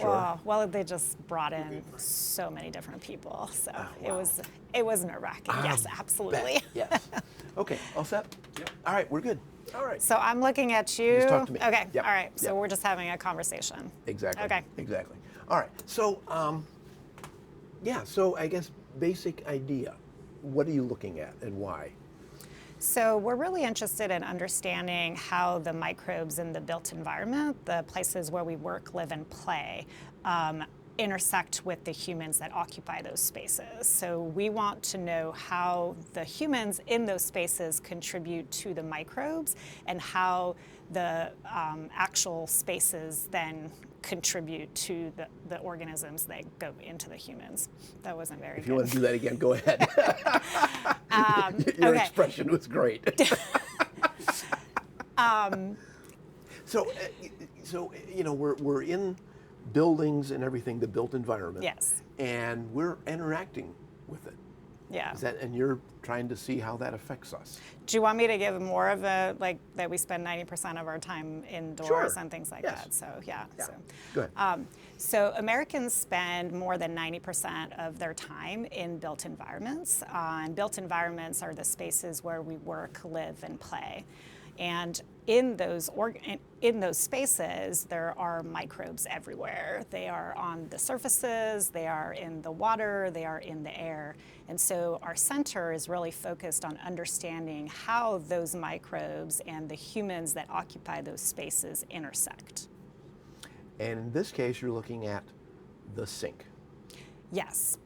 Sure. Well, they just brought in so many different people, so Wow. it was nerve-wracking. Yes, absolutely. Bet. Yes. Okay, all set? Yep. All right, we're good. All right. So I'm looking at you. Just talk to me. Okay. Yep. All right. So Yep. we're just having a conversation. Exactly. Okay. Exactly. All right. So, yeah, so I guess basic idea. What are you looking at and why? So we're really interested in understanding how the microbes in the built environment, the places where we work, live, and play, intersect with the humans that occupy those spaces. So we want to know how the humans in those spaces contribute to the microbes and how the actual spaces then contribute to the organisms that go into the humans. That wasn't very If good. you want to do that again, go ahead. Your okay. expression was great. So, you know, we're in buildings and everything, the built environment. Yes. And we're interacting with it. Yeah. And you're trying to see how that affects us. Do you want me to give more of a, like, that we spend 90% of our time indoors Sure. and things like Yes. that? So, yeah. So. Go ahead. So Americans spend more than 90% of their time in built environments. And built environments are the spaces where we work, live, and play. And in those spaces, there are microbes everywhere. They are on the surfaces, they are in the water, they are in the air. And so our center is really focused on understanding how those microbes and the humans that occupy those spaces intersect. And in this case, you're looking at the sink. Yes.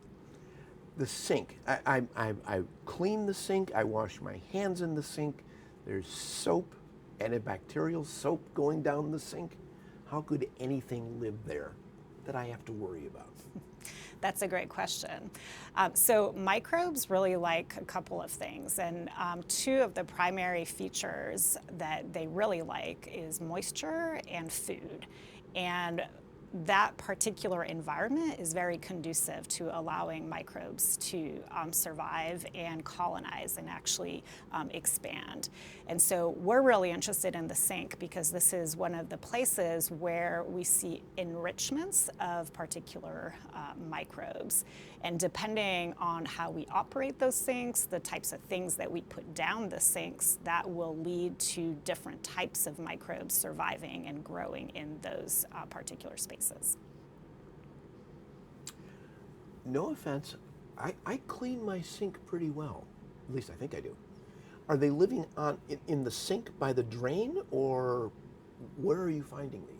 The sink. I clean the sink. I wash my hands in the sink. There's soap, antibacterial soap going down the sink. How could anything live there that I have to worry about? That's a great question. So microbes really like a couple of things, and two of the primary features that they really like is moisture and food. And that particular environment is very conducive to allowing microbes to survive and colonize and actually expand. And so we're really interested in the sink because this is one of the places where we see enrichments of particular microbes. And depending on how we operate those sinks, the types of things that we put down the sinks, that will lead to different types of microbes surviving and growing in those particular spaces. No offense, I clean my sink pretty well. At least I think I do. Are they living in the sink by the drain, or where are you finding these?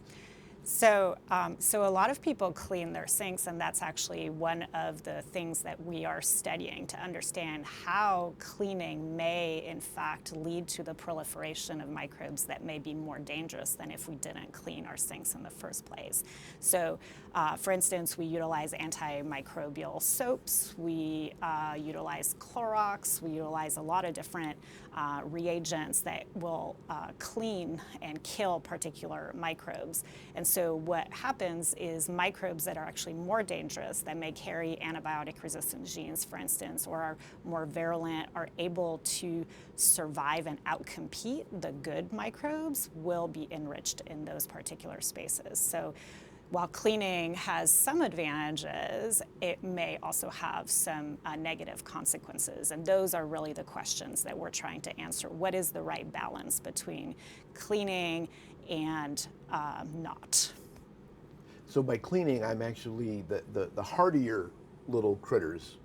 So a lot of people clean their sinks, and that's actually one of the things that we are studying to understand how cleaning may, in fact, lead to the proliferation of microbes that may be more dangerous than if we didn't clean our sinks in the first place. So, for instance, we utilize antimicrobial soaps, we utilize Clorox, we utilize a lot of different reagents that will clean and kill particular microbes. And so what happens is microbes that are actually more dangerous, that may carry antibiotic-resistant genes, for instance, or are more virulent, are able to survive and outcompete the good microbes, will be enriched in those particular spaces. So while cleaning has some advantages, it may also have some negative consequences. And those are really the questions that we're trying to answer. What is the right balance between cleaning and not? So by cleaning, I'm actually, the hardier little critters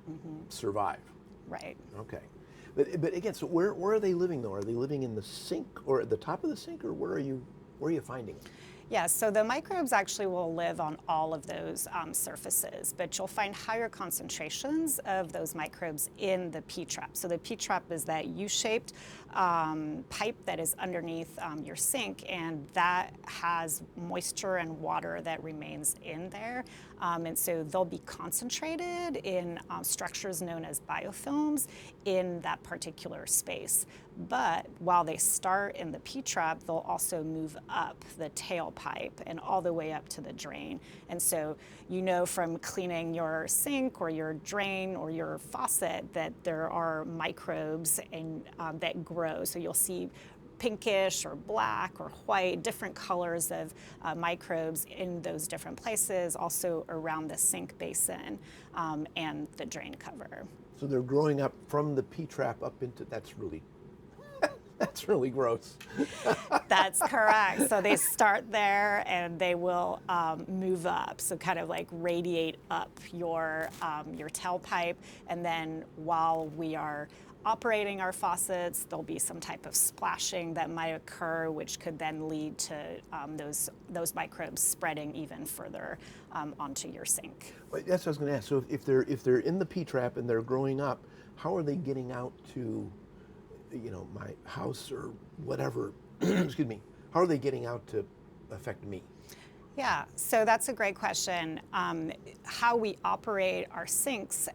survive. Right. Okay. But again, so where are they living though? Are they living in the sink or at the top of the sink, or where are you finding them? Yeah, so the microbes actually will live on all of those surfaces, but you'll find higher concentrations of those microbes in the P-trap. So the P-trap is that U-shaped pipe that is underneath your sink, and that has moisture and water that remains in there. And so they'll be concentrated in structures known as biofilms in that particular space. But while they start in the P-trap, they'll also move up the tailpipe and all the way up to the drain. And so you know from cleaning your sink or your drain or your faucet that there are microbes that grow. So you'll see pinkish or black or white, different colors of microbes in those different places, also around the sink basin and the drain cover. So they're growing up from the P-trap up into, that's really gross. That's correct. So they start there and they will move up, so kind of like radiate up your tailpipe. And then while we are operating our faucets, there'll be some type of splashing that might occur, which could then lead to those microbes spreading even further onto your sink. Well, that's what I was going to ask. So if they're in the P-trap and they're growing up, how are they getting out to, my house or whatever? Excuse me. How are they getting out to affect me? Yeah, so that's a great question. How we operate our sinks,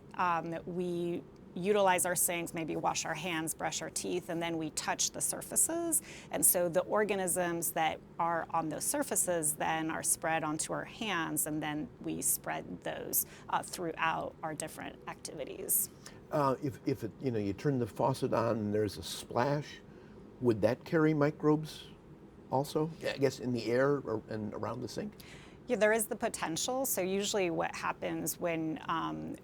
we utilize our sinks, maybe wash our hands, brush our teeth, and then we touch the surfaces. And so the organisms that are on those surfaces then are spread onto our hands, and then we spread those throughout our different activities. If you turn the faucet on and there's a splash, would that carry microbes also? I guess in the air and around the sink? Yeah, there is the potential. So usually what happens when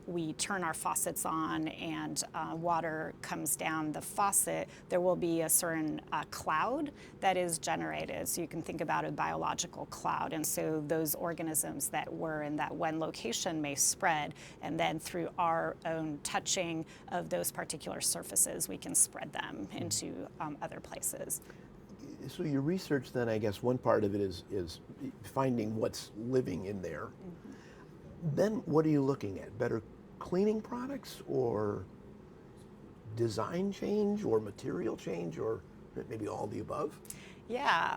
we turn our faucets on and water comes down the faucet, there will be a certain cloud that is generated. So you can think about a biological cloud. And so those organisms that were in that one location may spread. And then through our own touching of those particular surfaces, we can spread them into other places. So your research then, I guess one part of it is finding what's living in there. Mm-hmm. Then what are you looking at? Better cleaning products or design change or material change or maybe all the above? Yeah,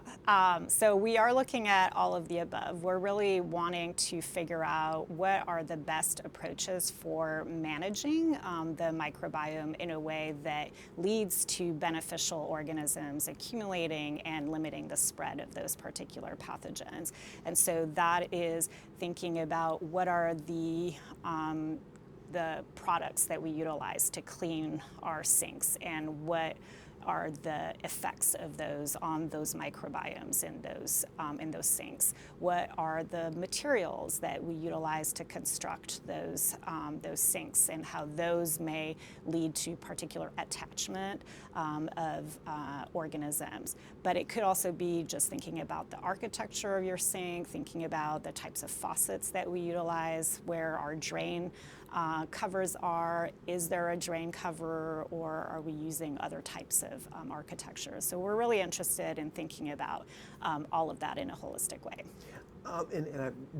so we are looking at all of the above. We're really wanting to figure out what are the best approaches for managing the microbiome in a way that leads to beneficial organisms accumulating and limiting the spread of those particular pathogens. And so that is thinking about what are the products that we utilize to clean our sinks and what are the effects of those on those microbiomes in those sinks? What are the materials that we utilize to construct those sinks, and how those may lead to particular attachment of organisms? But it could also be just thinking about the architecture of your sink, thinking about the types of faucets that we utilize, where our drain covers are. Is there a drain cover, or are we using other types of architecture? So we're really interested in thinking about all of that in a holistic way.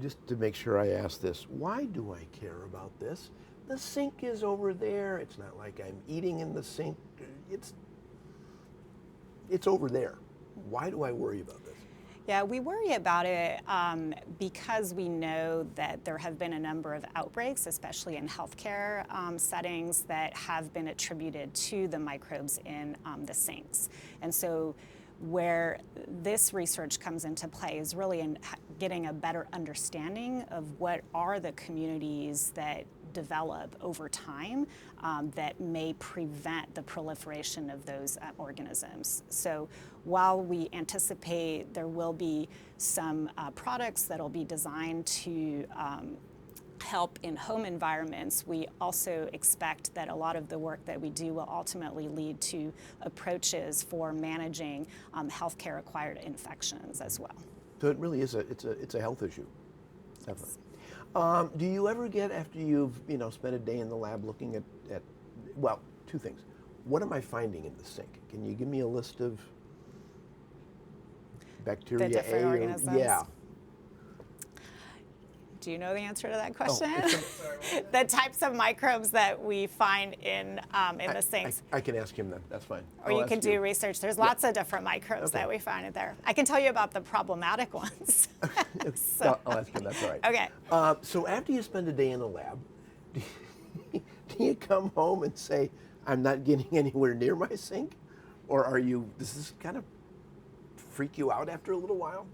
Just to make sure I ask this, why do I care about this? The sink is over there. It's not like I'm eating in the sink. It's over there. Why do I worry about this? Yeah, we worry about it because we know that there have been a number of outbreaks, especially in healthcare settings, that have been attributed to the microbes in the sinks. And so where this research comes into play is really in getting a better understanding of what are the communities that develop over time that may prevent the proliferation of those organisms. So while we anticipate there will be some products that will be designed to help in home environments, we also expect that a lot of the work that we do will ultimately lead to approaches for managing healthcare acquired infections as well. So it really is it's a health issue. Definitely. Do you ever get, after you've spent a day in the lab looking at well, two things. What am I finding in the sink? Can you give me a list of bacteria? The different organisms? Yeah. Do you know the answer to that question? Oh, the types of microbes that we find in the sinks. I can ask him then. That's fine. Or you can do research. There's lots of different microbes that we find in there. I can tell you about the problematic ones. I'll ask him. That's all right. Okay. So after you spend a day in the lab, do you come home and say, I'm not getting anywhere near my sink? Or does this kind of freak you out after a little while?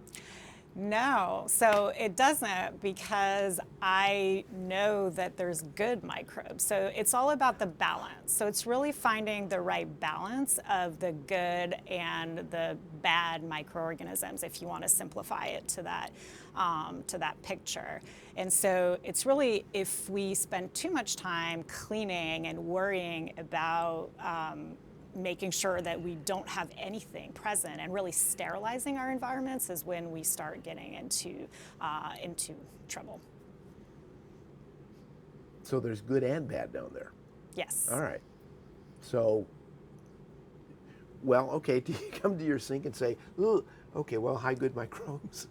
No, so it doesn't, because I know that there's good microbes. So it's all about the balance. So it's really finding the right balance of the good and the bad microorganisms, if you want to simplify it to that picture. And so it's really, if we spend too much time cleaning and worrying about making sure that we don't have anything present and really sterilizing our environments, is when we start getting into trouble. So there's good and bad down there. Yes. All right. So, well, okay, do you come to your sink and say, ooh, okay, well, hi, good microbes?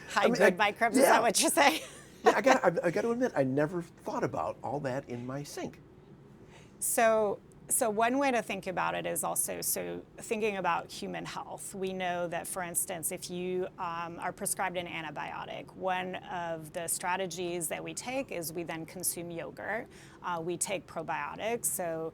High good microbes, is that what you're saying? Yeah, I got to admit, I never thought about all that in my sink. So one way to think about it is also, so thinking about human health. We know that, for instance, if you are prescribed an antibiotic, one of the strategies that we take is we then consume yogurt. We take probiotics, so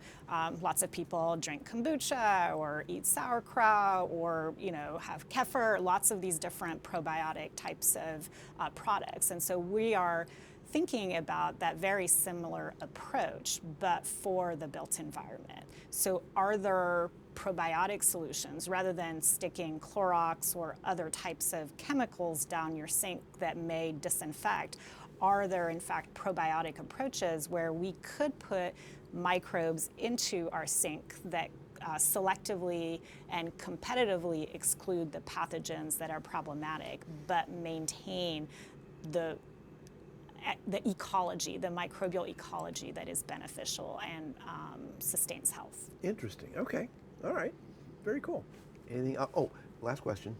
lots of people drink kombucha or eat sauerkraut or have kefir, lots of these different probiotic types of products. And so we are thinking about that very similar approach, but for the built environment. So are there probiotic solutions, rather than sticking Clorox or other types of chemicals down your sink that may disinfect? Are there in fact probiotic approaches where we could put microbes into our sink that selectively and competitively exclude the pathogens that are problematic, but maintain the ecology, the microbial ecology that is beneficial and sustains health? Interesting. Okay. All right. Very cool. Anything? Oh, last question.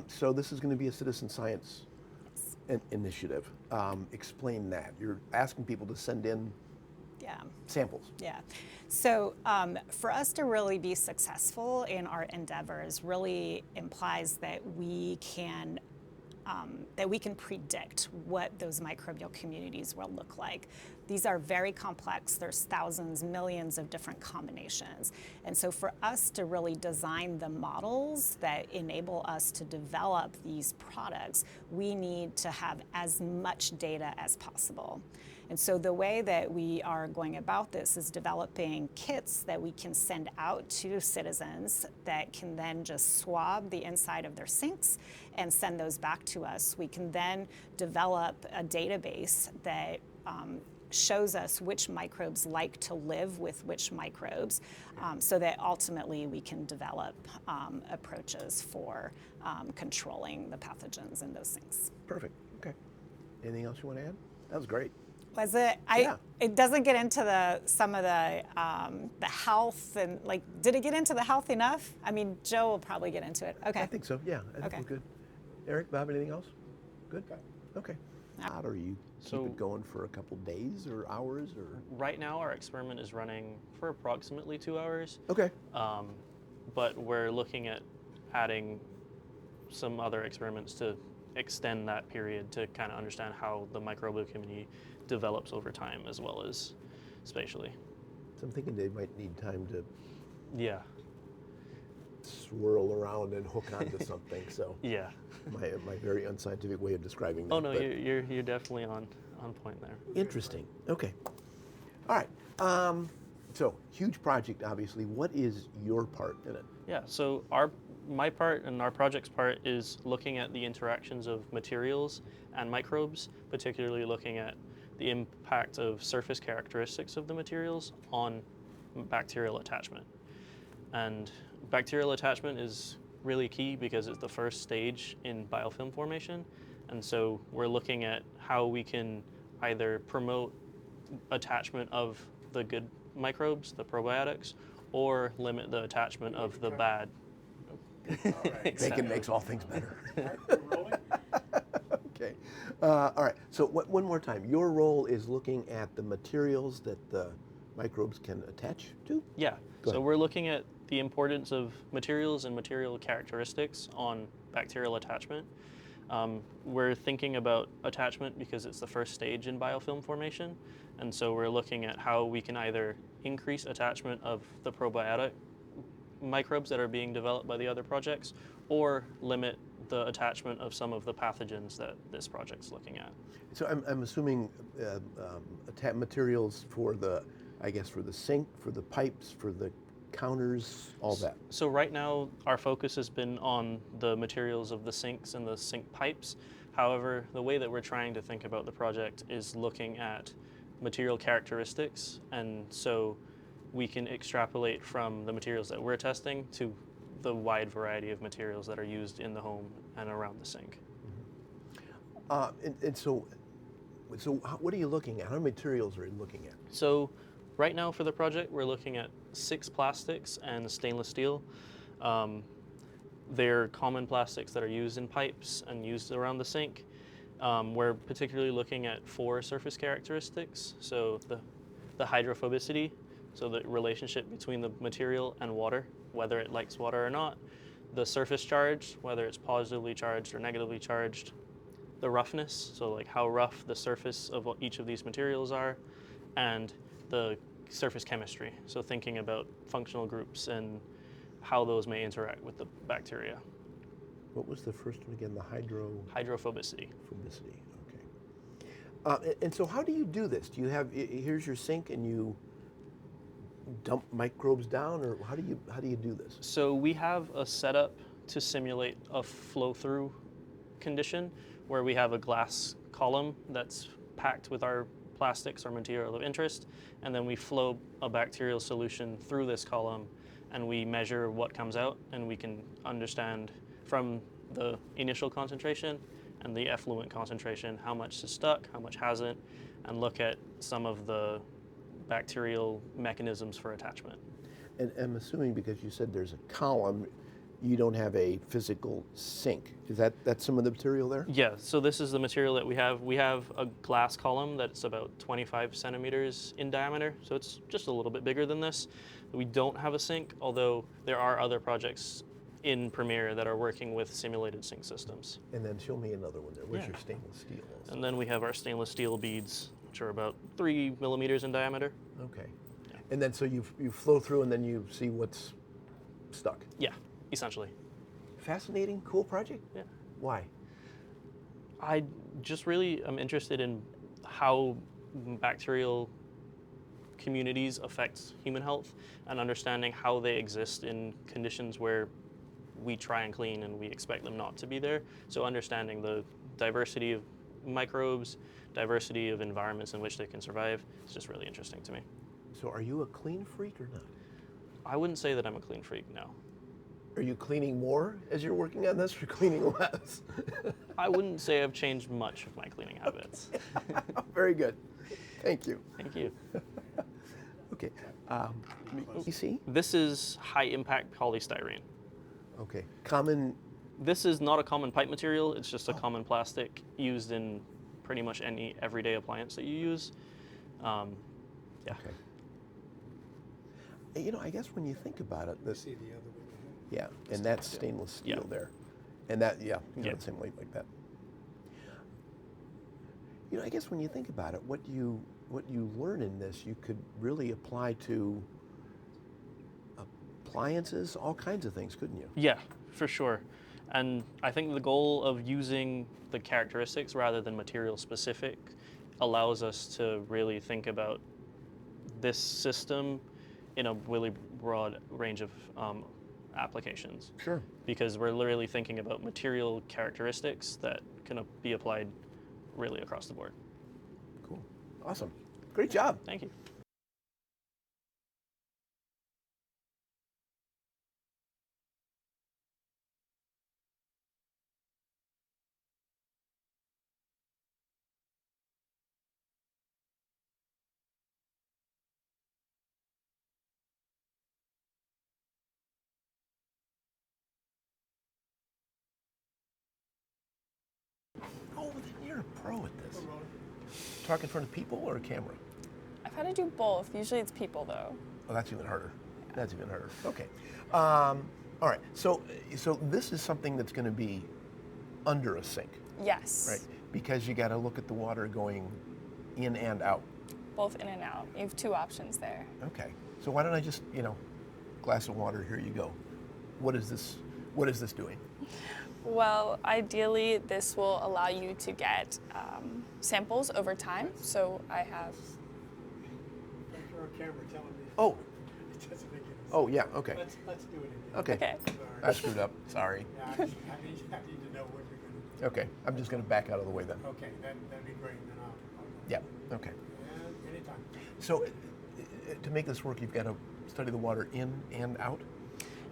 So this is going to be a citizen science initiative. Explain that. You're asking people to send in samples. Yeah. So for us to really be successful in our endeavors really implies that we can predict what those microbial communities will look like. These are very complex. There's thousands, millions of different combinations. And so for us to really design the models that enable us to develop these products, we need to have as much data as possible. And so the way that we are going about this is developing kits that we can send out to citizens that can then just swab the inside of their sinks and send those back to us. We can then develop a database that shows us which microbes like to live with which microbes, so that ultimately we can develop approaches for controlling the pathogens in those things. Perfect. Okay. Anything else you want to add? That was great. Was it? Yeah. It doesn't get into some of the health and did it get into the health enough? I mean, Joe will probably get into it. Okay. I think so. Yeah. I think we're good. Eric, Bob, anything else? Good. Okay. How do you keep it going for a couple days or hours or? Right now, our experiment is running for approximately 2 hours. Okay. But we're looking at adding some other experiments to extend that period to kind of understand how the microbial community develops over time as well as spatially. So I'm thinking they might need time to swirl around and hook onto something. So yeah, my very unscientific way of describing that. Oh no, you're definitely on point there. Interesting. Okay. All right. So huge project, obviously. What is your part in it? Yeah. So my part and our project's part is looking at the interactions of materials and microbes, particularly looking at the impact of surface characteristics of the materials on bacterial attachment. And bacterial attachment is really key because it's the first stage in biofilm formation. And so we're looking at how we can either promote attachment of the good microbes, the probiotics, or limit the attachment of the bad. Bacon makes all things better. Okay. All right. So one more time. Your role is looking at the materials that the microbes can attach to? Yeah. So we're looking at the importance of materials and material characteristics on bacterial attachment. We're thinking about attachment because it's the first stage in biofilm formation. And so we're looking at how we can either increase attachment of the probiotic microbes that are being developed by the other projects or limit the attachment of some of the pathogens that this project's looking at. So I'm assuming materials for the, I guess, for the sink, for the pipes, for the counters, all that. So right now, our focus has been on the materials of the sinks and the sink pipes. However, the way that we're trying to think about the project is looking at material characteristics, and so we can extrapolate from the materials that we're testing to the wide variety of materials that are used in the home and around the sink. And so what are you looking at? How many materials are you looking at? So right now for the project, we're looking at 6 plastics and stainless steel. They're common plastics that are used in pipes and used around the sink. We're particularly looking at 4 surface characteristics. So the hydrophobicity, so the relationship between the material and water, whether it likes water or not. The surface charge, whether it's positively charged or negatively charged. The roughness, so like how rough the surface of each of these materials are. And the surface chemistry, so thinking about functional groups and how those may interact with the bacteria. What was the first one again? The Hydrophobicity. Hydrophobicity, okay. And so how do you do this? Do you have, here's your sink and you dump microbes down, or how do you do this? So we have a setup to simulate a flow-through condition where we have a glass column that's packed with our plastics or material of interest, and then we flow a bacterial solution through this column, and we measure what comes out, and we can understand from the initial concentration and the effluent concentration how much is stuck, how much hasn't, and look at some of the bacterial mechanisms for attachment. And I'm assuming because you said there's a column, you don't have a physical sink. Is that's some of the material there? Yeah, so this is the material that we have. We have a glass column that's about 25 centimeters in diameter, so it's just a little bit bigger than this. We don't have a sink, although there are other projects in Premiere that are working with simulated sink systems. And then show me another one there. Where's your stainless steel also? And then we have our stainless steel beads, which are about 3 millimeters in diameter. Okay. Yeah. And then so you flow through and then you see what's stuck. Yeah, essentially. Fascinating, cool project? Yeah. Why? I just really am interested in how bacterial communities affect human health and understanding how they exist in conditions where we try and clean and we expect them not to be there. So understanding the diversity of microbes, diversity of environments in which they can survive is just really interesting to me. So are you a clean freak or not? I wouldn't say that I'm a clean freak, no. Are you cleaning more as you're working on this or cleaning less? I wouldn't say I've changed much of my cleaning habits. Very good. Thank you. Thank you. Okay. You see? This is high impact polystyrene. Okay. Common. This is not a common pipe material, it's just a common plastic used in pretty much any everyday appliance that you use. Yeah. Okay. You know, I guess when you think about it, this. See the other one? Yeah, and that's stainless steel Yeah. there, and that Yeah. the same weight like that. You know, I guess when you think about it, what you learn in this, you could really apply to appliances, all kinds of things, couldn't you? Yeah, for sure. And I think the goal of using the characteristics rather than material specific allows us to really think about this system in a really broad range of applications. Sure. Because we're literally thinking about material characteristics that can be applied really across the board. Cool. Awesome. Great job. Thank you. Oh, then you're a pro at this. Talk in front of people or a camera? I've had to do both. Usually it's people, though. Oh, that's even harder. That's even harder. Okay. All right. So this is something that's going to be under a sink, Yes. right? Because you got to look at the water going in and out. Both in and out. You have 2 options there. Okay. So why don't I just, glass of water, here you go. What is this doing? Well, ideally, this will allow you to get samples over time. So I have, Don't throw a camera telling me Oh, it doesn't make any sense. oh yeah, okay. Let's do it again. Okay. okay. I Sorry. screwed up, sorry. Yeah, I need to know what you're going to do. Okay, I'm just gonna back out of the way then. Okay, that'd be great. Then I'll Yeah, okay. And anytime. So to make this work, you've got to study the water in and out?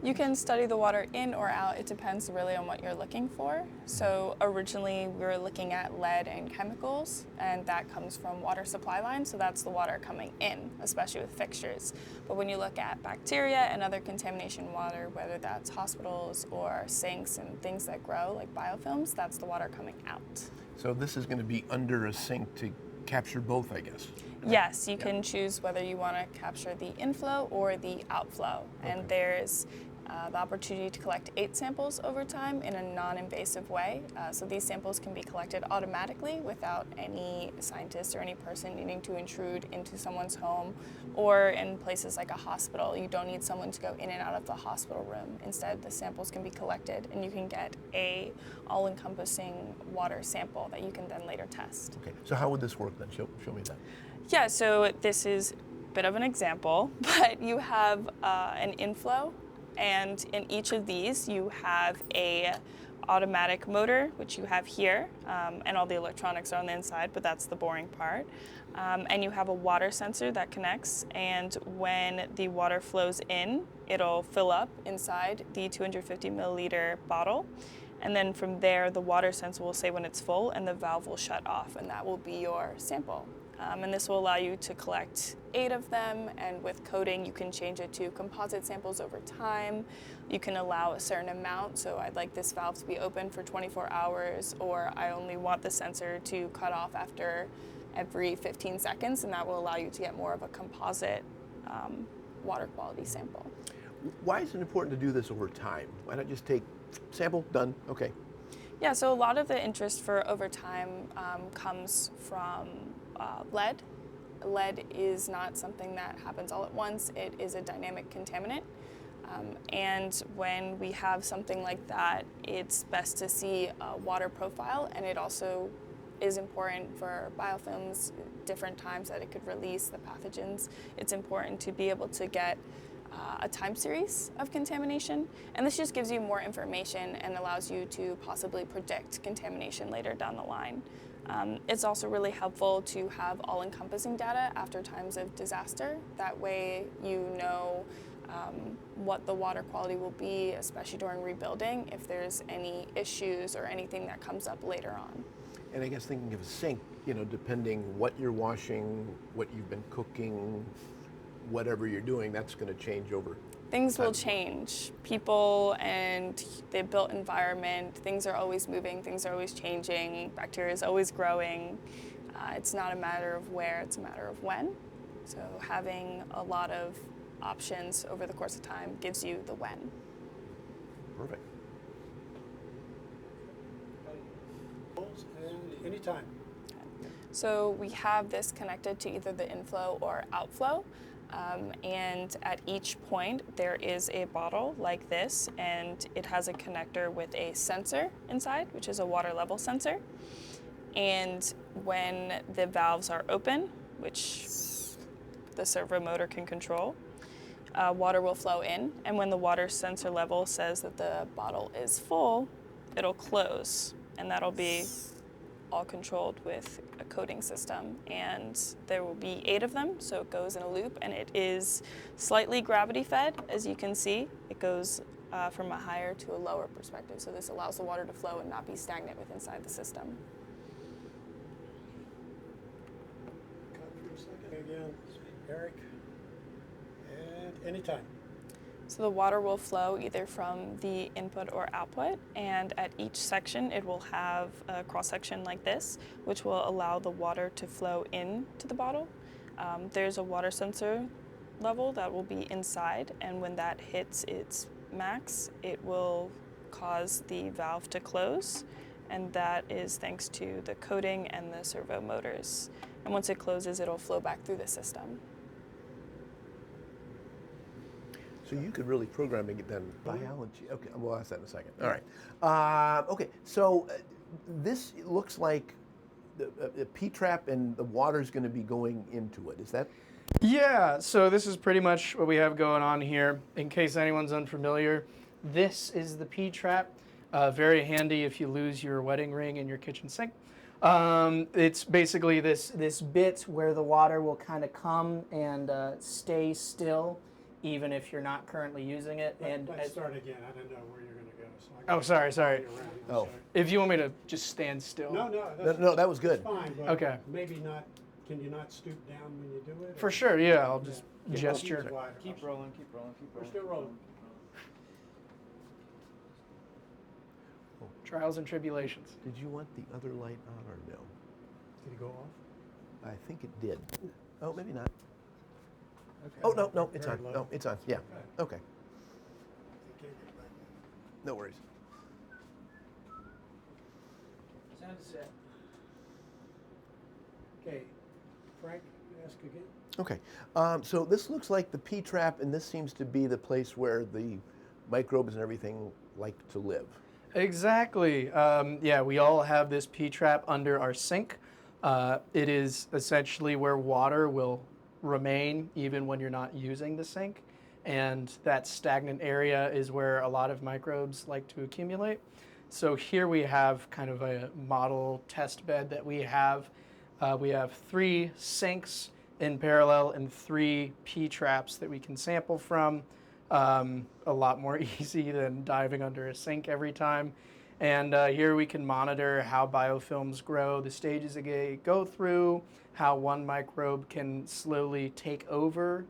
You can study the water in or out. It depends really on what you're looking for. So originally we were looking at lead and chemicals, and that comes from water supply lines. So that's the water coming in, especially with fixtures. But when you look at bacteria and other contamination water, whether that's hospitals or sinks and things that grow like biofilms, that's the water coming out. So this is going to be under a sink to capture both, I guess? Yes, you can choose whether you want to capture the inflow or the outflow. And there's the opportunity to collect 8 samples over time in a non-invasive way. So these samples can be collected automatically without any scientist or any person needing to intrude into someone's home, or in places like a hospital. You don't need someone to go in and out of the hospital room. Instead, the samples can be collected and you can get a all-encompassing water sample that you can then later test. Okay, so how would this work then? Show me that. Yeah, so this is a bit of an example, but you have an inflow, and in each of these you have a automatic motor, which you have here, and all the electronics are on the inside, but that's the boring part. And you have a water sensor that connects, and when the water flows in, it'll fill up inside the 250 milliliter bottle. And then from there, the water sensor will say when it's full, and the valve will shut off, and that will be your sample. And this will allow you to collect 8 of them, and with coding you can change it to composite samples over time. You can allow a certain amount, so I'd like this valve to be open for 24 hours, or I only want the sensor to cut off after every 15 seconds, and that will allow you to get more of a composite water quality sample. Why is it important to do this over time? Why not just take sample, done, okay. Yeah, so a lot of the interest for over time comes from lead. Lead is not something that happens all at once. It is a dynamic contaminant. And when we have something like that, it's best to see a water profile, and it also is important for biofilms, different times that it could release the pathogens. It's important to be able to get a time series of contamination, and this just gives you more information and allows you to possibly predict contamination later down the line. It's also really helpful to have all-encompassing data after times of disaster. That way you know what the water quality will be, especially during rebuilding, if there's any issues or anything that comes up later on. And I guess thinking of a sink, you know, depending what you're washing, what you've been cooking, whatever you're doing, that's going to change over. Things will change. People and the built environment, things are always moving, things are always changing, bacteria is always growing. It's not a matter of where, it's a matter of when. So having a lot of options over the course of time gives you the when. Perfect. And anytime. So we have this connected to either the inflow or outflow. And at each point there is a bottle like this, and it has a connector with a sensor inside, which is a water level sensor. And when the valves are open, which the servo motor can control, water will flow in, and when the water sensor level says that the bottle is full, it'll close, and that'll be all controlled with a coding system, and there will be 8 of them, so it goes in a loop, and it is slightly gravity fed. As you can see, it goes from a higher to a lower perspective, so this allows the water to flow and not be stagnant within inside the system. Cut for a second again, Eric. And anytime. So the water will flow either from the input or output, and at each section it will have a cross-section like this, which will allow the water to flow into the bottle. There's a water sensor level that will be inside, and when that hits its max, it will cause the valve to close, and that is thanks to the coating and the servo motors. And once it closes, it'll flow back through the system. So you could really program it then. Biology. Okay, we'll ask that in a second. All right. Okay, so this looks like a P-trap, and the water's going to be going into it. Is that? Yeah, so this is pretty much what we have going on here. In case anyone's unfamiliar, this is the P-trap. Very handy if you lose your wedding ring in your kitchen sink. It's basically this bit where the water will kind of come and stay still, even if you're not currently using it. Let's start again. I don't know where you're going to go. So Oh, sorry. sorry. If you want me to just stand still. No, that was good. That's fine, but Okay. maybe not. Can you not stoop down when you do it? For sure, yeah. I'll just Yeah. gesture. Keep wider. Keep rolling. We're still rolling. Trials and tribulations. Did you want the other light on or no? Did it go off? I think it did. Oh, maybe not. Okay. Oh, no, it's Very on. low. No, it's on. Yeah. Okay. Okay, get back No worries. Sound set. there. Okay, Frank, ask again. Okay. So this looks like the P-trap, and this seems to be the place where the microbes and everything like to live. Exactly. Yeah, we all have this P-trap under our sink. It is essentially where water will remain even when you're not using the sink. And that stagnant area is where a lot of microbes like to accumulate. So here we have kind of a model test bed that we have. We have 3 sinks in parallel and 3 P-traps that we can sample from. A lot more easy than diving under a sink every time. And here we can monitor how biofilms grow, the stages they go through, how one microbe can slowly take over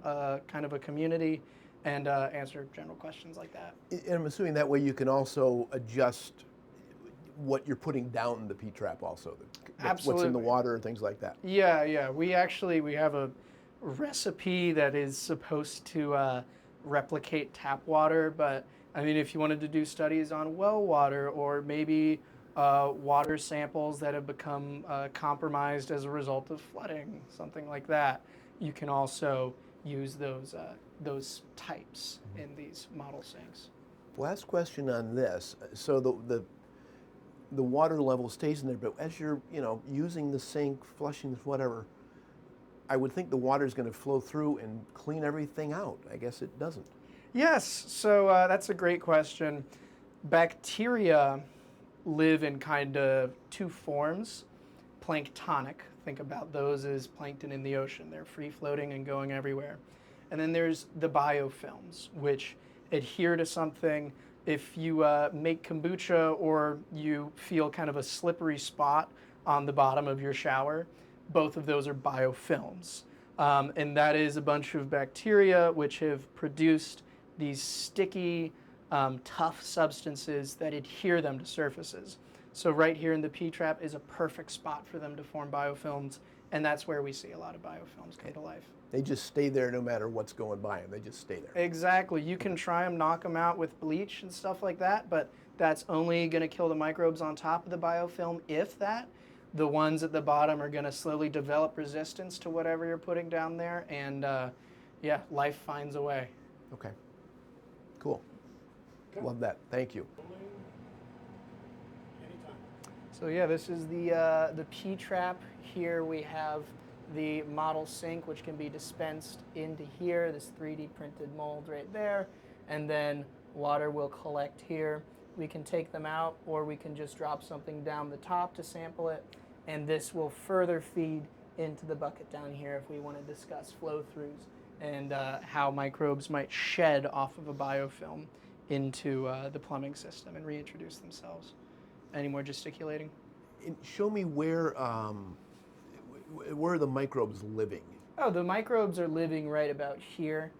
kind of a community, and answer general questions like that. And I'm assuming that way you can also adjust what you're putting down the P-trap also. What's in the Absolutely. water and things like that. Yeah. We have a recipe that is supposed to replicate tap water, but I mean, if you wanted to do studies on well water or maybe water samples that have become compromised as a result of flooding, something like that, you can also use those types in these model sinks. Last question on this. So the water level stays in there, but as you're using the sink, flushing this, whatever, I would think the water is going to flow through and clean everything out. I guess it doesn't. Yes, so that's a great question. Bacteria live in kind of 2 forms. Planktonic, think about those as plankton in the ocean. They're free floating and going everywhere. And then there's the biofilms, which adhere to something. If you make kombucha or you feel kind of a slippery spot on the bottom of your shower, both of those are biofilms. And that is a bunch of bacteria which have produced these sticky, tough substances that adhere them to surfaces. So right here in the P-trap is a perfect spot for them to form biofilms, and that's where we see a lot of biofilms come to life. They just stay there no matter what's going by them. They just stay there. Exactly. You can try them, knock them out with bleach and stuff like that, but that's only going to kill the microbes on top of the biofilm, if that. The ones at the bottom are going to slowly develop resistance to whatever you're putting down there, and yeah, life finds a way. Okay. Cool. Okay. Love that. Thank you. Anytime. So yeah, this is the P-trap. Here we have the model sink, which can be dispensed into here, this 3D printed mold right there, and then water will collect here. We can take them out, or we can just drop something down the top to sample it, and this will further feed into the bucket down here if we want to discuss flow-throughs and how microbes might shed off of a biofilm into the plumbing system and reintroduce themselves. Any more gesticulating? And show me where are the microbes living? Oh, the microbes are living right about here.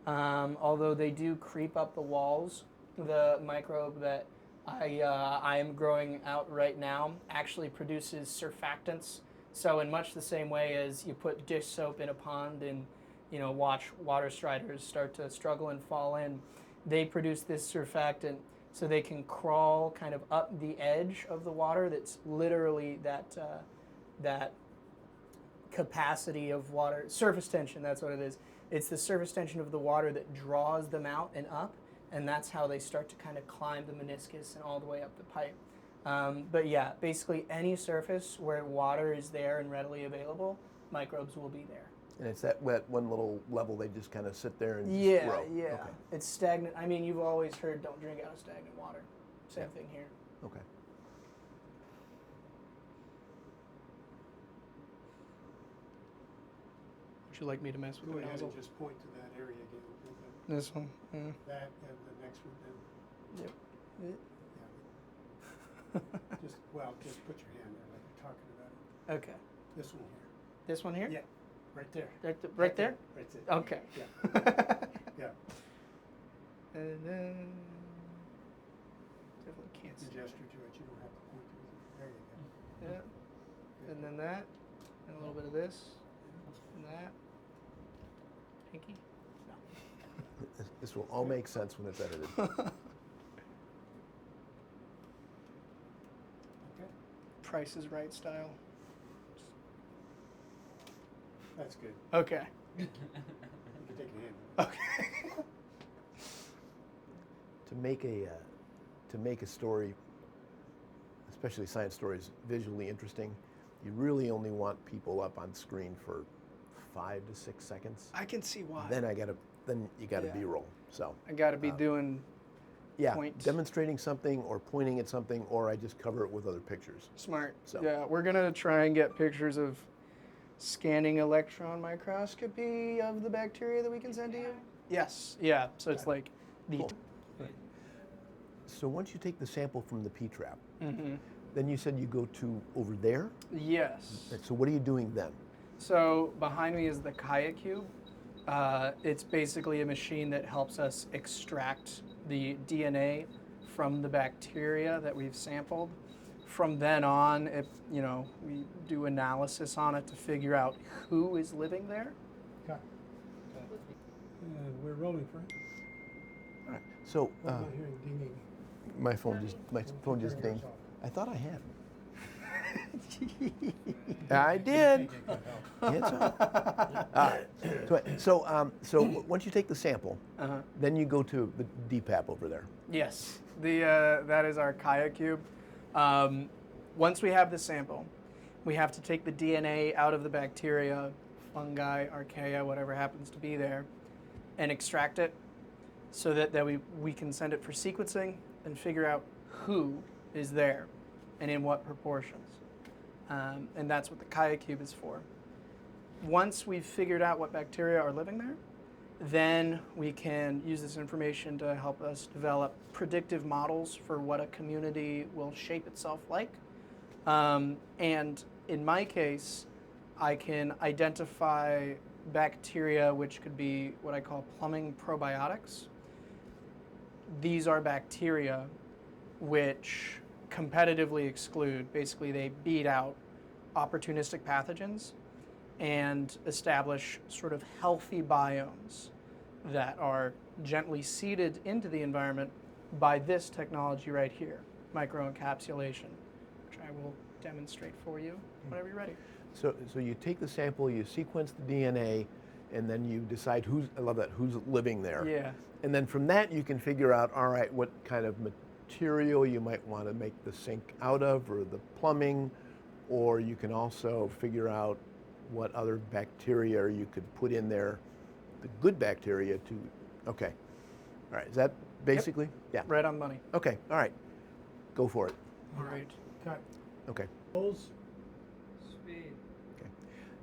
Although they do creep up the walls. The microbe that I am growing out right now actually produces surfactants. So in much the same way as you put dish soap in a pond and watch water striders start to struggle and fall in, they produce this surfactant so they can crawl kind of up the edge of the water. That's literally that capacity of water, surface tension, that's what it is. It's the surface tension of the water that draws them out and up, and that's how they start to kind of climb the meniscus and all the way up the pipe. But yeah, basically any surface where water is there and readily available, microbes will be there. And it's that one little level they just kind of sit there and Yeah, just grow. yeah. Okay. It's stagnant. I mean, you've always heard don't drink out of stagnant water. Same thing here. Okay. Would you like me to mess with Go the ahead nozzle? and just point to that area again. This one? Yeah. That and the next one then. Yep. Yeah. Just put your hand there like you're talking about it. Okay. This one here. This one here? Yeah, right there. Right there? Right there. Okay. Yeah. Yeah. And then definitely can't You see. gesture to it. You don't have to point to it. There you go. Yeah. And then that, and a little bit of this, and that. Pinky. This will all make sense when it's edited. Okay. Price is Right style. That's good. Okay. You can take your hand. Okay. To make a story, especially science stories, visually interesting, you really only want people up on screen for 5 to 6 seconds. I can see why. Then you got to Yeah. B-roll. So I got to be doing yeah, point. demonstrating something or pointing at something, or I just cover it with other pictures. smart. So- Yeah, we're gonna try and get pictures of scanning electron microscopy of the bacteria that we can send to you. Yes. Yeah. So it's like the. Cool. So once you take the sample from the P-trap, Mhm. then you said you go to over there. Yes. So what are you doing then? So behind me is the Kaya Cube. It's basically a machine that helps us extract the DNA from the bacteria that we've sampled. From then on, we do analysis on it to figure out who is living there. Okay. And we're rolling, Frank. All right. So I'm not hearing dinging. my phone just Turn yours dinged. off. I thought I had. I did. It's on. All right. So once you take the sample, Uh-huh. then you go to the DPAP over there. Yes, that is our Kaya Cube. Once we have the sample, we have to take the DNA out of the bacteria, fungi, archaea, whatever happens to be there, and extract it so that we can send it for sequencing and figure out who is there and in what proportions. And that's what the Kaya Cube is for. Once we've figured out what bacteria are living there, then we can use this information to help us develop predictive models for what a community will shape itself like. And in my case, I can identify bacteria which could be what I call plumbing probiotics. These are bacteria which competitively exclude, basically they beat out opportunistic pathogens and establish sort of healthy biomes that are gently seeded into the environment by this technology right here, microencapsulation, which I will demonstrate for you whenever you're ready. So you take the sample, you sequence the DNA, and then you decide who's living there. Yeah. And then from that you can figure out, all right, what kind of material you might want to make the sink out of, or the plumbing, or you can also figure out what other bacteria you could put in there, the good bacteria to, okay. All right, is that basically? Yeah. Right on money. Okay, all right. Go for it. All right. Cut. Okay. Rolls. Okay.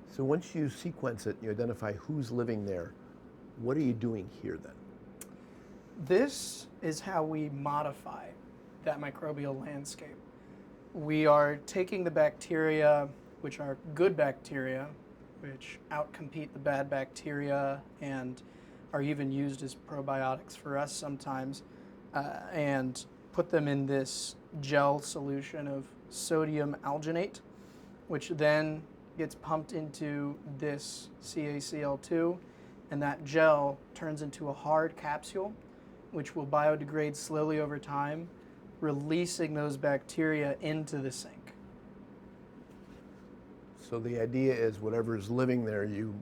So once you sequence it, you identify who's living there, what are you doing here then? This is how we modify that microbial landscape. We are taking the bacteria, which are good bacteria, which outcompete the bad bacteria and are even used as probiotics for us sometimes, and put them in this gel solution of sodium alginate, which then gets pumped into this CaCl2, and that gel turns into a hard capsule, which will biodegrade slowly over time, releasing those bacteria into the sink. So the idea is whatever is living there, you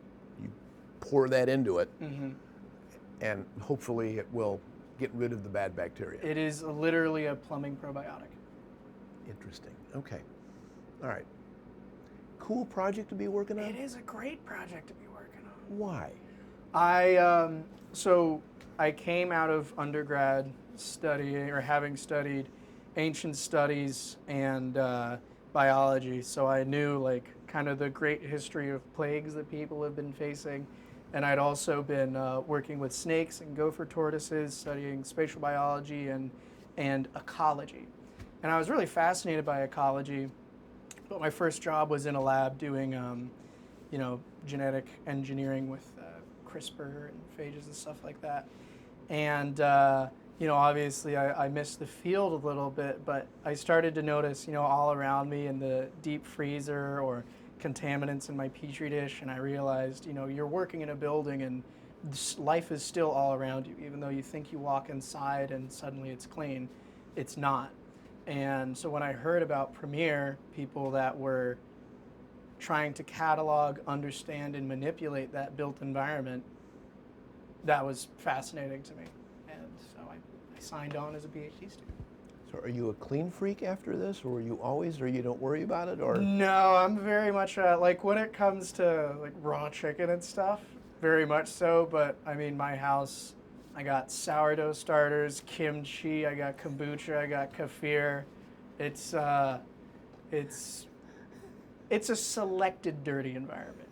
pour that into it, and hopefully it will get rid of the bad bacteria. It is literally a plumbing probiotic. Interesting. Okay. All right. Cool project to be working on? It is a great project to be working on. Why? So I came out of undergrad studying or having studied ancient studies and biology, so I knew like kind of the great history of plagues that people have been facing, and I'd also been working with snakes and gopher tortoises, studying spatial biology and ecology, and I was really fascinated by ecology. But my first job was in a lab doing, genetic engineering with CRISPR and phages and stuff like that. And, obviously I missed the field a little bit, but I started to notice, all around me in the deep freezer or contaminants in my petri dish. And I realized, you're working in a building and life is still all around you. Even though you think you walk inside and suddenly it's clean, it's not. And so when I heard about Premier, people that were trying to catalog, understand, and manipulate that built environment, that was fascinating to me. And so I signed on as a PhD student. So are you a clean freak after this, or were you always, or you don't worry about it, or? No, I'm very much, like when it comes to like raw chicken and stuff, very much so. But I mean, my house, I got sourdough starters, kimchi, I got kombucha, I got kefir. It's a selected dirty environment,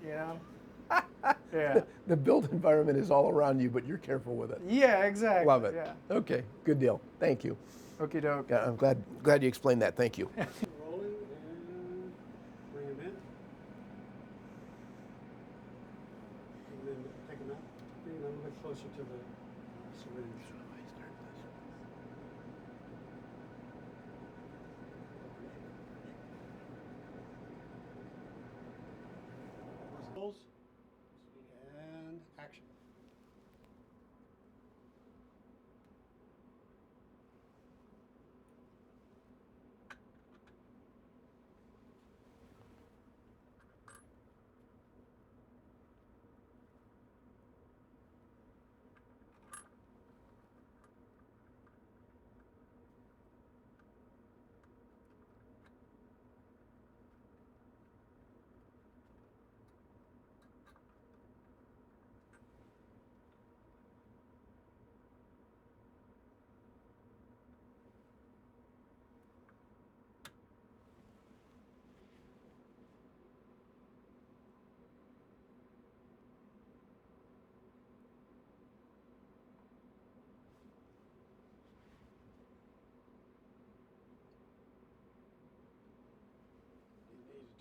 Yeah. The built environment is all around you, but you're careful with it. Yeah, exactly. Love it. Yeah. Okay, good deal. Thank you. Okie doke. Yeah, I'm glad you explained that. Thank you. Rolling and bring them in. And then take them out. Bring them a little bit closer to the syringe. And action.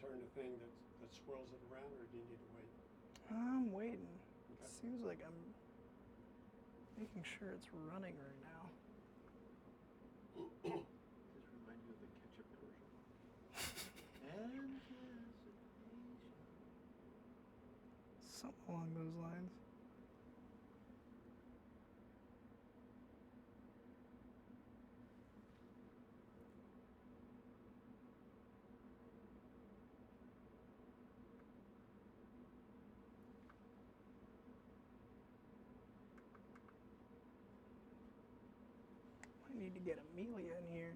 Turn the thing that swirls it around, or do you need to wait? I'm waiting. It Okay. seems like I'm making sure it's running right now. Just remind you of the ketchup commercial. Something along those lines. I need to get Amelia in here.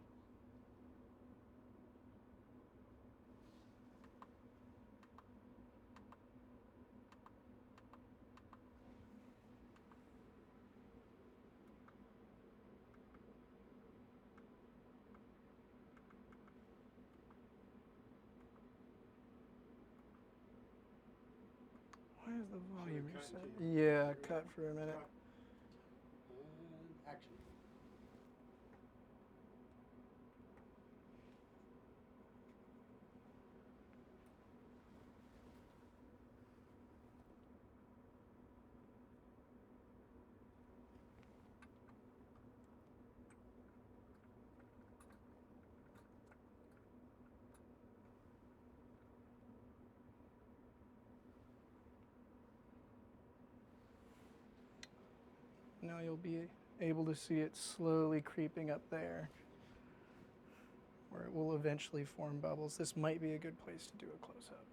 Why is the volume cut reset? to- Yeah, cut for a minute. Cut. And action. Now you'll be able to see it slowly creeping up there, where it will eventually form bubbles. This might be a good place to do a close-up.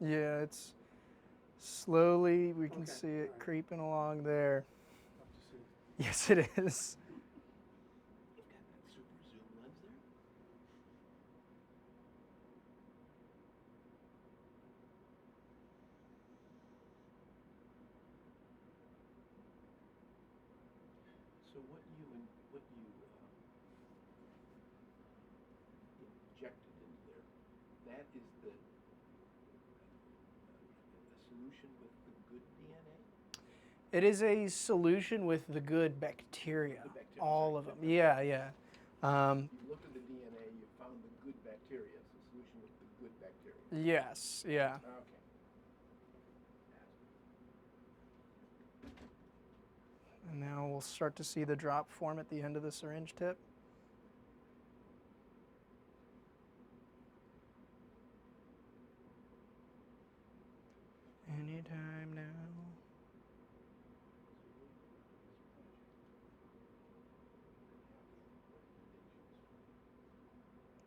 Yeah, it's slowly, we can Okay, see it all right. creeping along there. Tough to see. Yes, it is. You've got that super zoom lens there? So what you injected into there, that is the a solution with the good DNA? It is a solution with the good bacteria. The bacteria, All sorry, of them. good Yeah, yeah. You looked at the DNA, you found the good bacteria. It's a solution with the good bacteria. Yes, yeah. Okay. And now we'll start to see the drop form at the end of the syringe tip. Anytime now.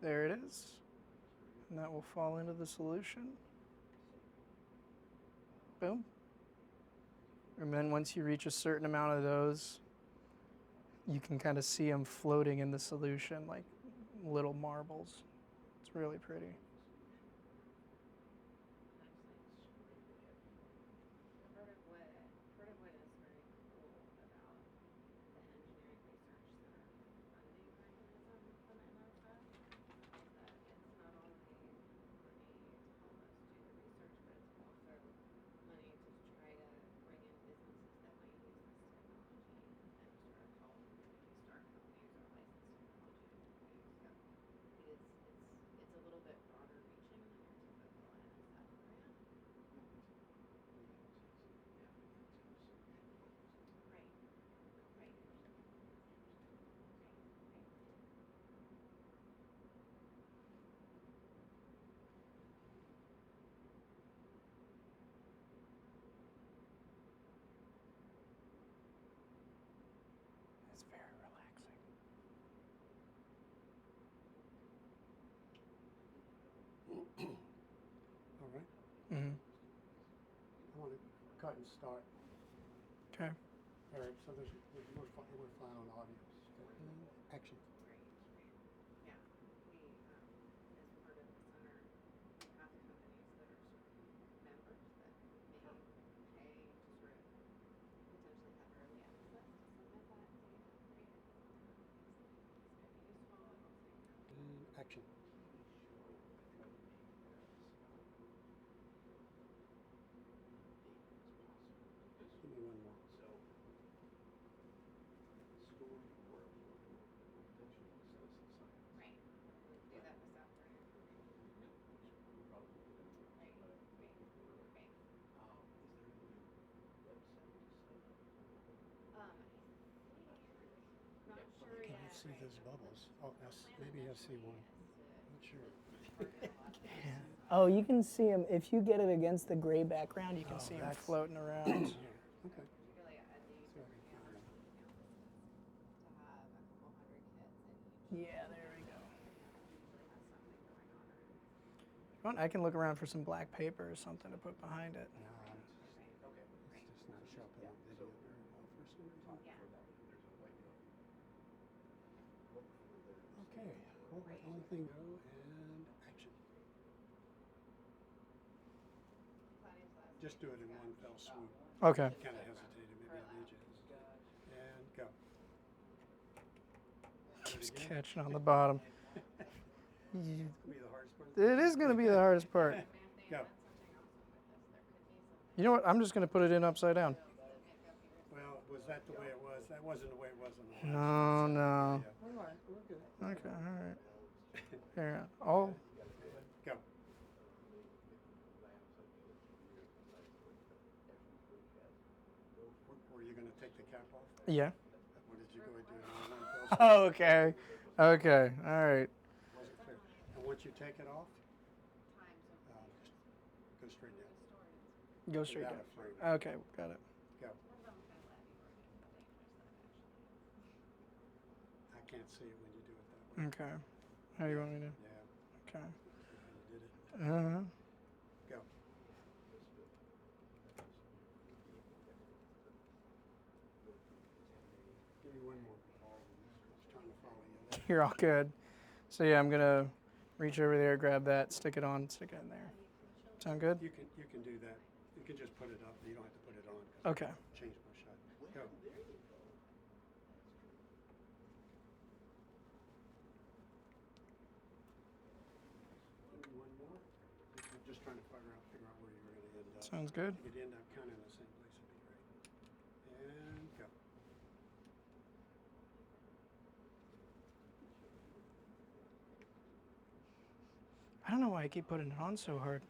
There it is. And that will fall into the solution. Boom. And then once you reach a certain amount of those, you can kind of see them floating in the solution like little marbles. It's really pretty. Part of what is very cool about the engineering research center funding mechanism from NSF is that it's not only money to help us do the research, but it's also money to try to bring in businesses that might use this technology and sort of help start companies or license technology to companies. So it's a little bit broader reaching than your typical NSF grant. Right. Right. Right. Right. It's very relaxing. All right. Mm-hmm. I want to cut and start. Okay. All right. So we're fine on audio. Action. Right. Yeah. We, as part of the center, we have companies that are sort of members that may pay to sort of potentially have early access to some of that data for you. It's very useful at the same time. And action. Give me one more. So, story world, potential citizen science. Right. We do that this afternoon. We'll probably do that. Right. Right. Right. Is there any website to sign up? I think, not sure Can yet. I see Right. those bubbles? Oh, maybe I see one. Not sure. Oh, you can see them. If you get it against the gray background, you can Oh, see them that's- floating around. Yeah. Okay. Particularly at the So I can find university it. campuses, to have a couple hundred kits in each. Yeah, there we go. Usually has something going on around. If you want, I can look around for some black paper or something to put behind it. No, it's just not showing up in the video very well for some reason. Yeah. Okay. Well, let one thing go and action. Just do it in one fell swoop. Okay. Kind of hesitated. Maybe I'll need you. And go. Do it Keeps again. catching on the bottom. It's gonna be the hardest part. It is going to be the hardest part. Go. You know what? I'm just going to put it in upside down. Well, was that the way it was? That wasn't the way it was on the last No, one, so, no. yeah. All right, we're good. Okay, all right. Here, I'll. Go. Were you going to take the cap off? Yeah. What did you go and do? In one fell swoop? Oh, okay. Okay. All right. Wasn't clear. And once you take it off, just go straight down. Go straight Without down. a frame. Okay, got it. Go. I can't see it when you do it that way. Okay. How do you want me to? Yeah, Okay. that's how you did it. Uh-huh. Go. Maybe one more. Just trying to follow you. You're all good. So yeah, I'm gonna reach over there, grab that, stick it on, stick it in there. Sound good? You can do that. You can just put it up. You don't have to put it on. 'Cause Okay. I changed my shot. Go. One more. I'm just trying to figure out where you're going to end up. Sounds good. If you'd end up kind of in the same place, would be great. And go. I don't know why I keep putting it on so hard.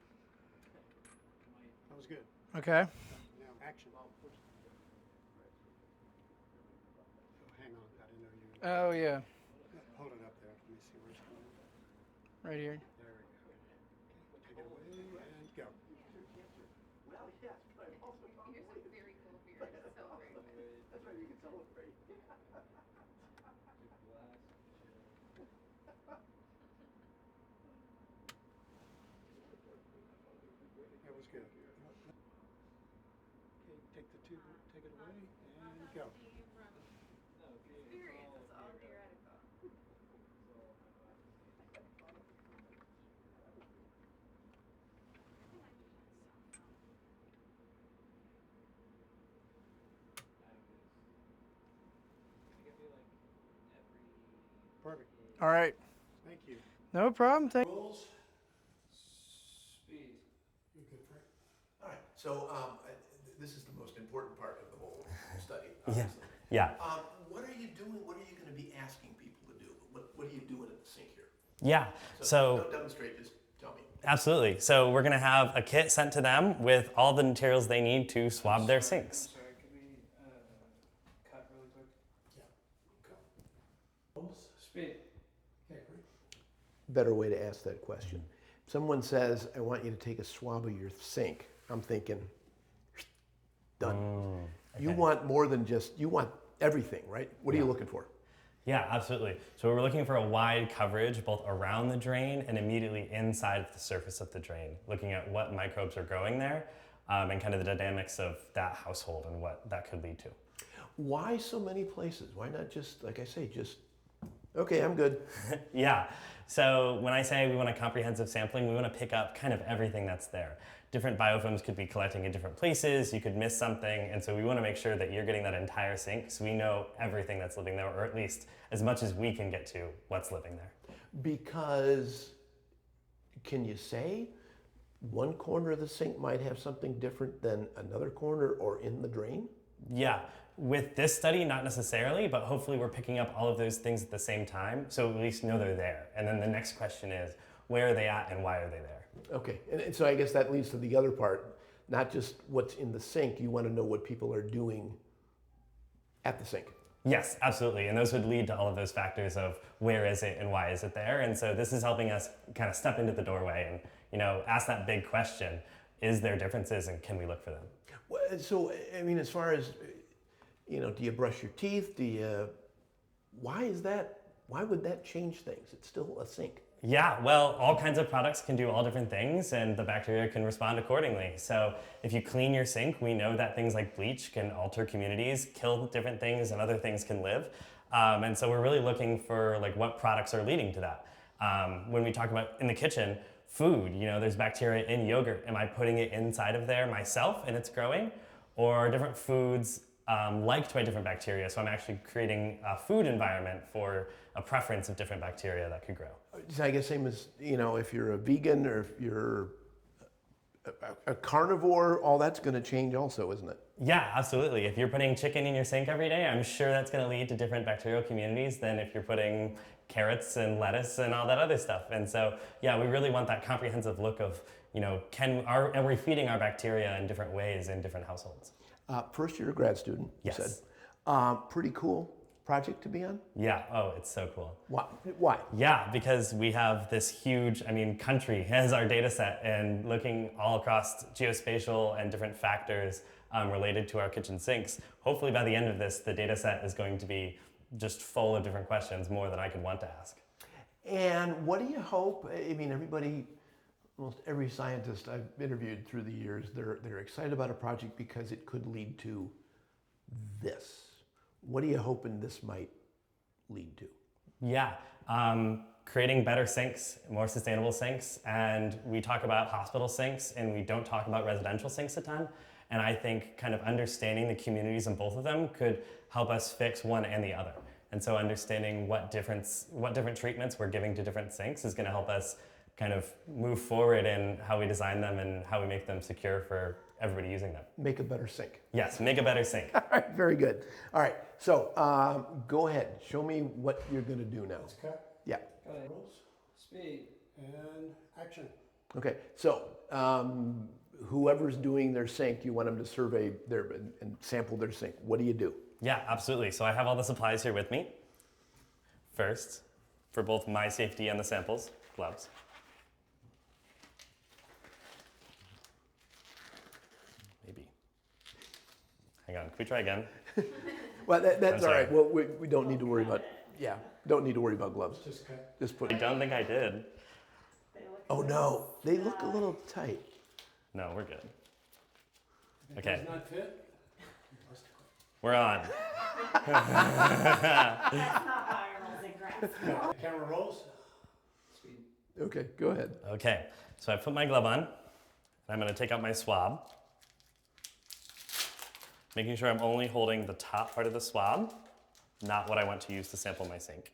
That was good. Okay. Now action. Oh, hang on. I didn't know you. Oh yeah, Hold it up there. Let me see where it's going. right here. There we go. Take it away and go. Yours is very cool for your celebration. That was good. Okay, take the tube, take it away and go. Experience is all theoretical. Perfect. All right. Thank you. No problem. Thank. Rules. Speed. You good, Frank? All right, so this is the most important part of the whole study, Yeah. obviously. Yeah. What are you doing? What are you going to be asking people to do? What are you doing at the sink here? Yeah. So don't demonstrate, just tell me. absolutely. So we're going to have a kit sent to them with all the materials they need to swab their sinks. Sorry, could we cut really quick? Yeah. Go. Speed. Okay, great. Better way to ask that question. If someone says, I want you to take a swab of your sink, I'm thinking, done. You want more than just, you want everything, right? What are you looking for? Yeah, absolutely. So we're looking for a wide coverage both around the drain and immediately inside of the surface of the drain, looking at what microbes are growing there and kind of the dynamics of that household and what that could lead to. Why so many places? Why not just, like I say, just, okay, I'm good. Yeah. So when I say we want a comprehensive sampling, we want to pick up kind of everything that's there. Different biofilms could be collecting in different places. You could miss something. And so we want to make sure that you're getting that entire sink so we know everything that's living there, or at least as much as we can get to what's living there. Because, can you say one corner of the sink might have something different than another corner or in the drain? Yeah. With this study, not necessarily, but hopefully we're picking up all of those things at the same time, so at least know they're there. And then the next question is, where are they at and why are they there? Okay, and so I guess that leads to the other part, not just what's in the sink, you want to know what people are doing at the sink. Yes, absolutely. And those would lead to all of those factors of where is it and why is it there? And so this is helping us kind of step into the doorway and, ask that big question, is there differences and can we look for them? Well, so, I mean, as far as, do you brush your teeth? Why would that change things? It's still a sink. Yeah, well, all kinds of products can do all different things and the bacteria can respond accordingly. So if you clean your sink, we know that things like bleach can alter communities, kill different things, and other things can live. And so we're really looking for what products are leading to that. When we talk about in the kitchen, food, there's bacteria in yogurt. Am I putting it inside of there myself and it's growing? Or are different foods liked by different bacteria? So I'm actually creating a food environment for a preference of different bacteria that could grow. I guess same as, if you're a vegan or if you're a carnivore, all that's going to change also, isn't it? Yeah, absolutely. If you're putting chicken in your sink every day, I'm sure that's going to lead to different bacterial communities than if you're putting carrots and lettuce and all that other stuff. And so, yeah, we really want that comprehensive look of, are we feeding our bacteria in different ways in different households? First year grad student, you Yes. said. Pretty cool project to be on? Yeah, oh, it's so cool. Why? Yeah, because we have this huge, country as our data set and looking all across geospatial and different factors related to our kitchen sinks. Hopefully by the end of this, the data set is going to be just full of different questions, more than I could want to ask. And what do you hope? I mean, everybody, almost every scientist I've interviewed through the years, they're excited about a project because it could lead to this. What are you hoping this might lead to? Yeah, creating better sinks, more sustainable sinks, and we talk about hospital sinks and we don't talk about residential sinks a ton. And I think kind of understanding the communities in both of them could help us fix one and the other. And so understanding what different treatments we're giving to different sinks is going to help us kind of move forward in how we design them and how we make them secure for everybody using them. Make a better sink. Yes, make a better sink. All right, very good. All right, so go ahead. Show me what you're going to do now. Okay. Yeah. Rules, speed, and action. Okay, so whoever's doing their sink, you want them to survey and sample their sink. What do you do? Yeah, absolutely. So I have all the supplies here with me. First, for both my safety and the samples, gloves. Maybe. Hang on, can we try again? Well, that's I'm all sorry. right. Well, we don't need to worry about, yeah, don't need to worry about gloves. Just okay. Just put, I don't think I did. oh no, they look a little tight. No, we're good. If it Okay. does not fit, you must quit. We're on. That's not how I roll zigzags. The camera rolls. Speed. Okay, go ahead. Okay, so I put my glove on, and I'm going to take out my swab, making sure I'm only holding the top part of the swab, not what I want to use to sample my sink.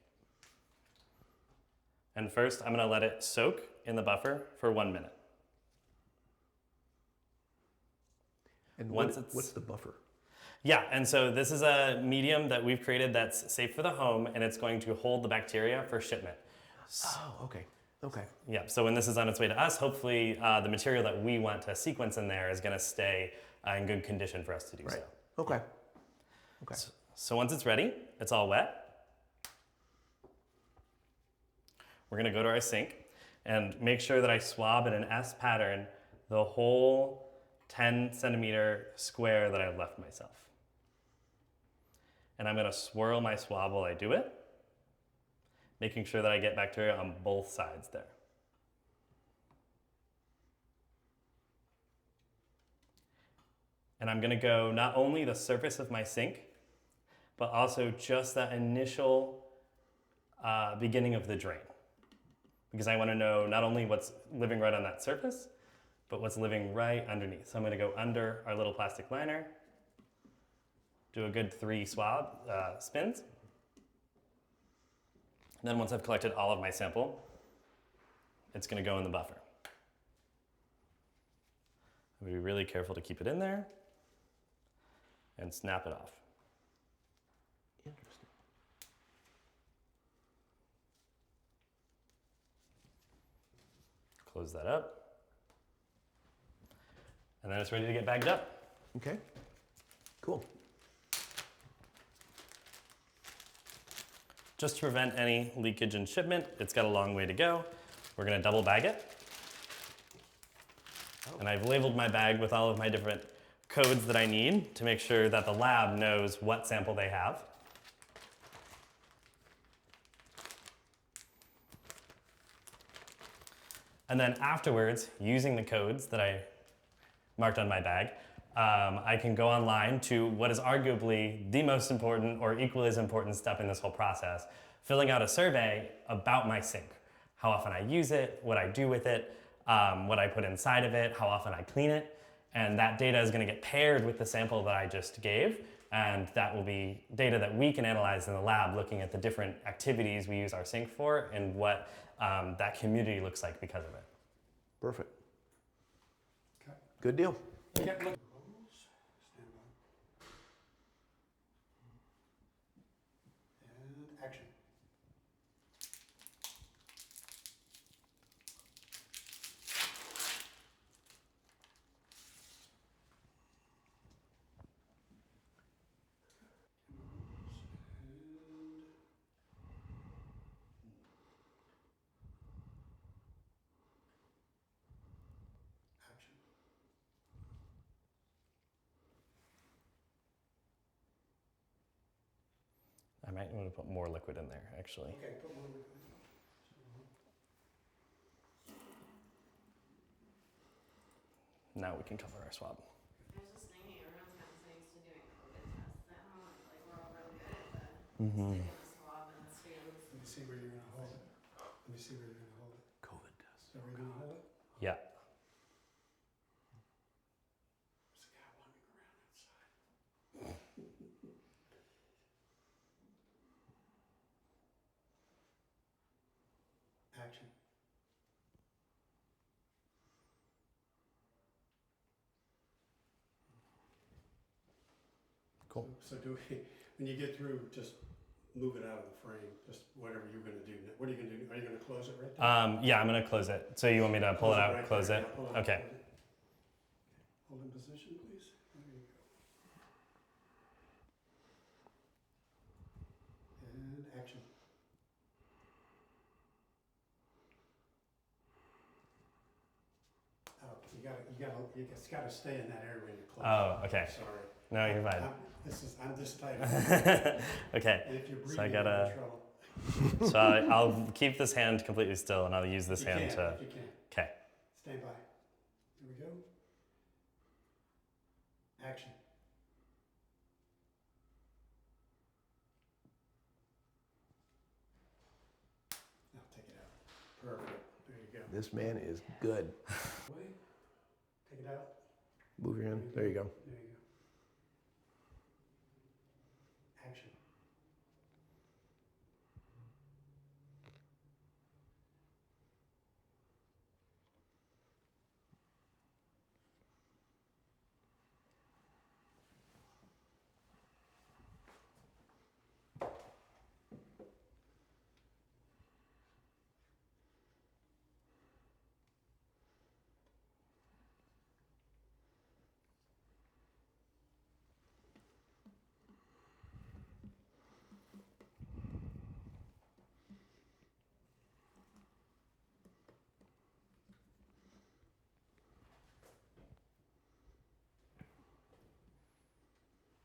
And first, I'm going to let it soak in the buffer for 1 minute. And Once it's- what's the buffer? Yeah, and so this is a medium that we've created that's safe for the home, and it's going to hold the bacteria for shipment. Oh, okay, okay. Yeah, so when this is on its way to us, hopefully the material that we want to sequence in there is going to stay in good condition for us to do Right. so. Okay. Okay. So once it's ready, it's all wet. We're going to go to our sink and make sure that I swab in an S pattern the whole 10 centimeter square that I've left myself. And I'm going to swirl my swab while I do it, making sure that I get bacteria on both sides there. And I'm going to go not only the surface of my sink, but also just that initial beginning of the drain. Because I want to know not only what's living right on that surface, but what's living right underneath. So I'm going to go under our little plastic liner, do a good 3 swab spins. And then once I've collected all of my sample, it's going to go in the buffer. I'll be really careful to keep it in there and snap it off. Interesting. Close that up. And then it's ready to get bagged up. Okay. Cool. Just to prevent any leakage in shipment, it's got a long way to go. We're going to double bag it. And I've labeled my bag with all of my different codes that I need to make sure that the lab knows what sample they have. And then afterwards, using the codes that I marked on my bag, I can go online to what is arguably the most important or equally as important step in this whole process, filling out a survey about my sink. How often I use it, what I do with it, what I put inside of it, how often I clean it. And that data is going to get paired with the sample that I just gave. And that will be data that we can analyze in the lab, looking at the different activities we use our sink for and what that community looks like because of it. Perfect. Okay. Good deal. Look. Stand by. And action. Action. I might want to put more liquid in there, actually. Okay, put more liquid in. Now we can cover our swab. I was just thinking, everyone's gotten so used to doing COVID tests at home, like we're all really good swab and smooth. Let me see where you're gonna hold it. Let me see where you're gonna hold it. COVID does. Is that where you're gonna hold it? Yeah. There's a guy wandering around outside. Action. Cool. So do we, when you get through, just move it out of the frame, just whatever you're gonna do. What are you gonna do? Are you gonna close it right there? Yeah, I'm gonna close it. So you want me to pull it out, right close there. it? Yeah, pull it out, Okay. close it. Hold in position, please. There you go. And action. Oh, it's gotta stay in that area when you close. Oh, okay. Sorry. No, you're fine. I'm this tight. Okay. And if you're So I breathing, you're gotta. in trouble. So I'll keep this hand completely still, and I'll use this You hand can, to. if you can. Okay. Stand by. Here we go. Action. Now take it out. Perfect. There you go. This man is good. Away. Take it out. Move your hand. There you go. There you go. Action.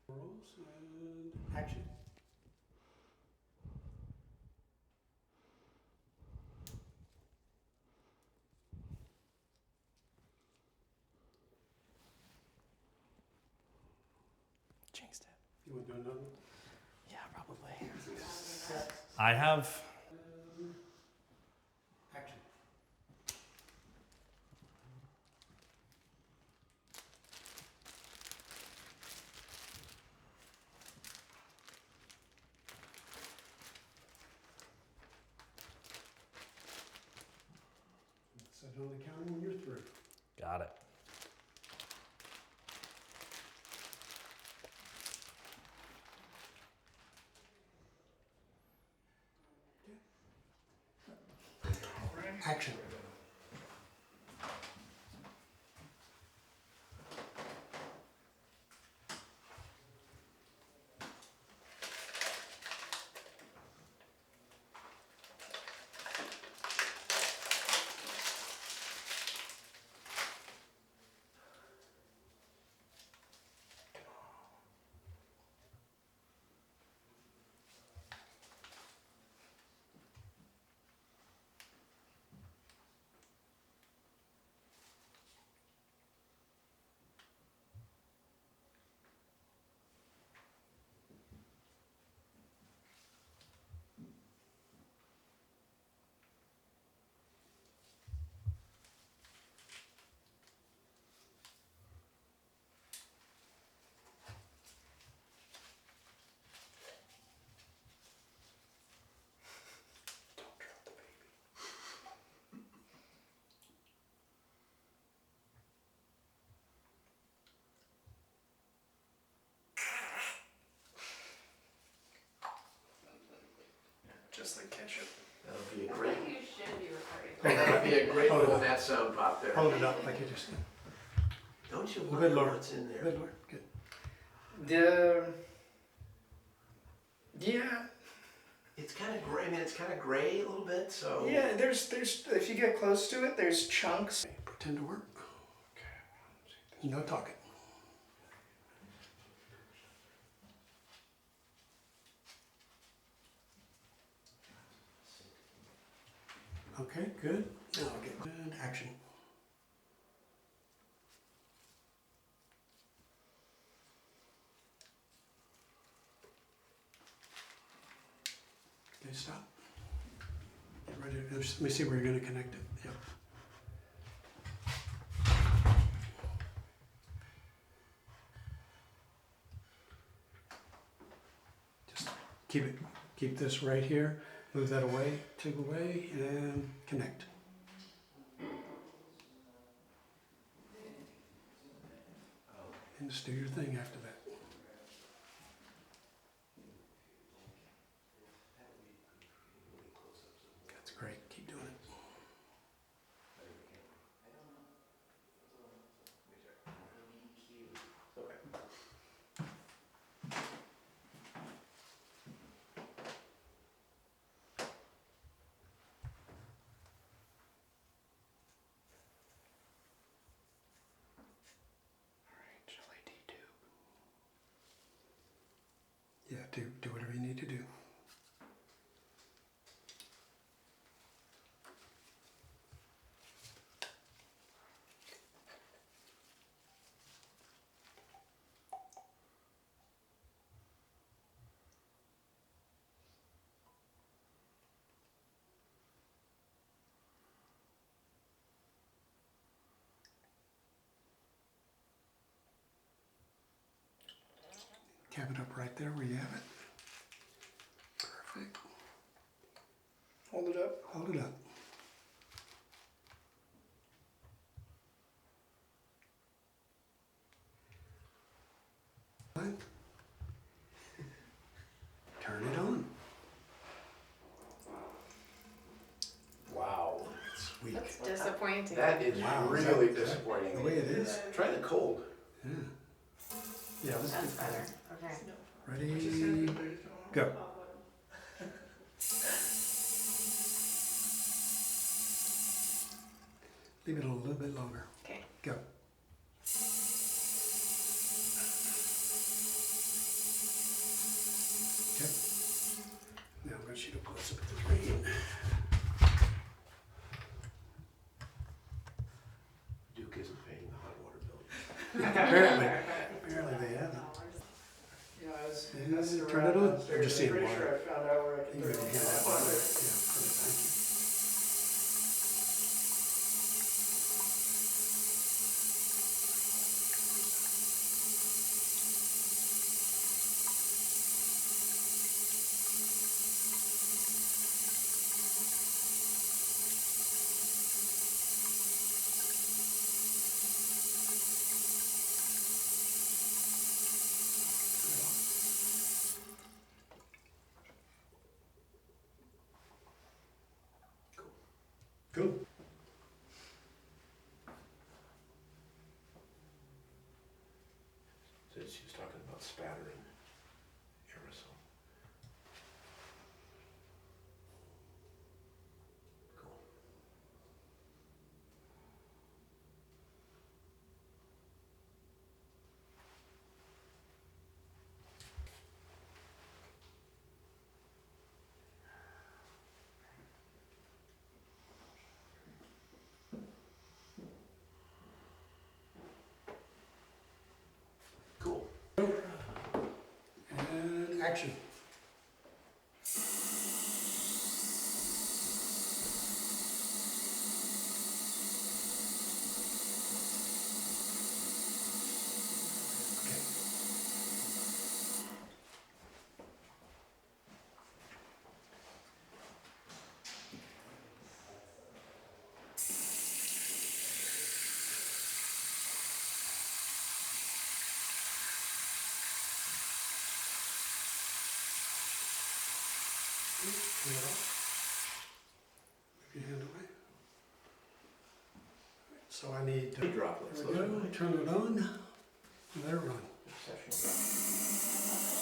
Rolls and action. Jinxed it. You want to do another one? Yeah, probably. I have. Action. Set it on the counter when you're through. Got it. Action. Just like ketchup. That'll be a I great. think you should be recording. That'll be a great Hold it little up. that sound pop there. Hold it up like you just did. Don't you A wonder bit lower. what's in A there? bit lower. Good. Yeah, It's kind of gray. I mean, it's kind of gray a little bit. So. yeah. There's if you get close to it, there's chunks. Pretend to work. Okay. There's no talking. Okay, good. Now I'll get good action. Okay, stop. Get ready. Let me see where you're going to connect it. Yep. Just keep this right here. Move that away, tube away, and connect. And just do your thing after that. That's great. Keep doing it. LED tube. Yeah, do whatever you need to do. Cap it up right there where you have it. Perfect. Hold it up. Hold it up. Fine. Turn it on. Wow. Sweet. That's disappointing. That is Wow, is really that disappointing. the way it is? Try the cold. Yeah. Yeah, let's That's get better. Okay. ready. Go. Leave it a little bit longer. Okay. Go. Okay. Now I'm going to shoot a close up at the drain. Duke isn't paying the hot water bill. Apparently they haven't. Yeah, I was Yeah, messing turn around it on. downstairs. I'm just I'm seeing pretty water. sure I found out where I You could can put hand that it. one. Yeah, perfect. Thank you. Cool. So she was talking about spattering aerosol. Cool. Cool. And action. Okay. Turn it off. Move your hand away. So I need to. Droplets. There we go. Turn it on. Let it run. Exceptional droplets.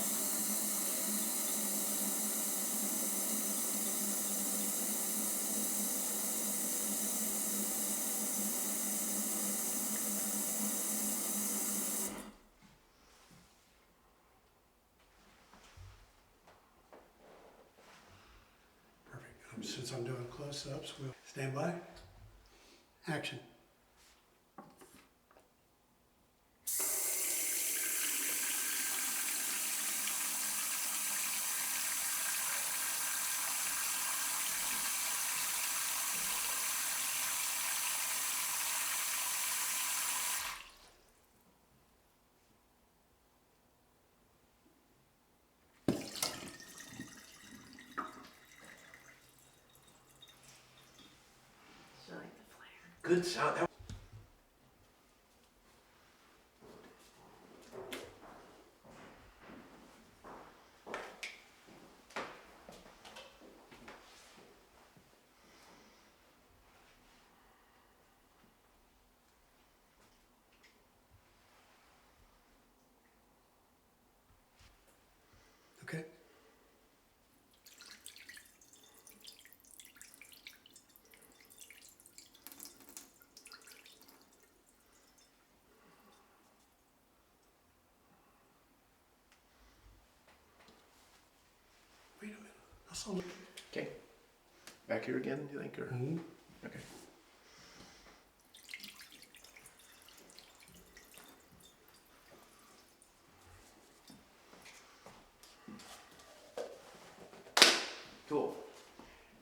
Perfect. Since I'm doing close-ups, we'll stand by. Action. Good sound. Okay. Wait a minute. I saw. Okay. Back here again, you think? Or? Mhm. Okay. Cool.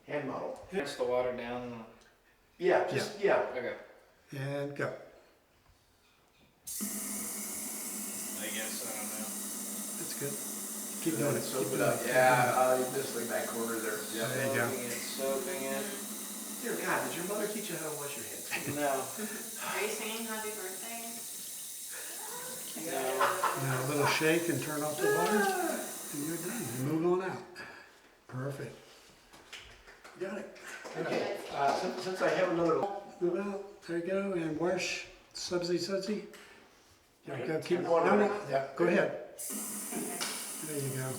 Hand model. Press the water down. Yeah, just, yeah. Okay. And go. I guess, I don't know. That's good. Keep doing it. Soap Keep it doing up. it. Yeah, this way back corner there. Yeah. There you go. Soaking it. Dear God, did your mother teach you how to wash your hands? No. Are you singing happy birthday? Now a little shake and turn off the water, and you're done. You move on out. Perfect. Got it. Okay, since I have another... Move out. There you go. And wash. Sudsy. Right. Go. Keep I'm going no, on. no. Yeah. Go ahead. There you go.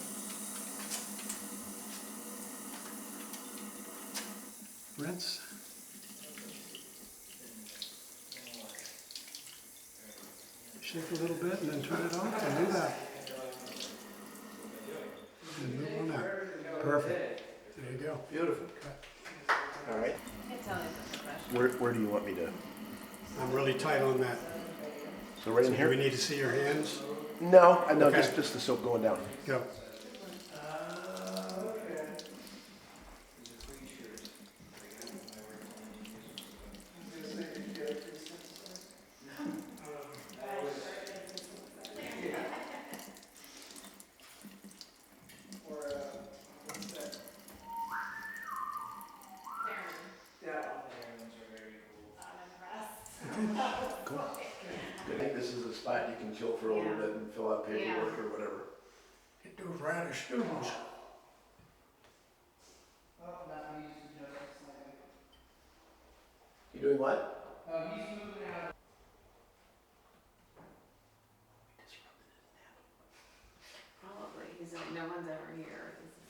Rinse. Shake a little bit and then turn it off and move out. And move on out. Perfect. There you go. Beautiful. All right. I can tell it's a professional. Where do you want me to... I'm really tight on that. So right in Do here? we need to see your hands? No, no, Okay. just the soap going down. Go. I think this is a spot you can chill for a little bit and fill out paperwork or whatever. Get those radish stews. You doing what? Probably. He's like, no one's ever here. This is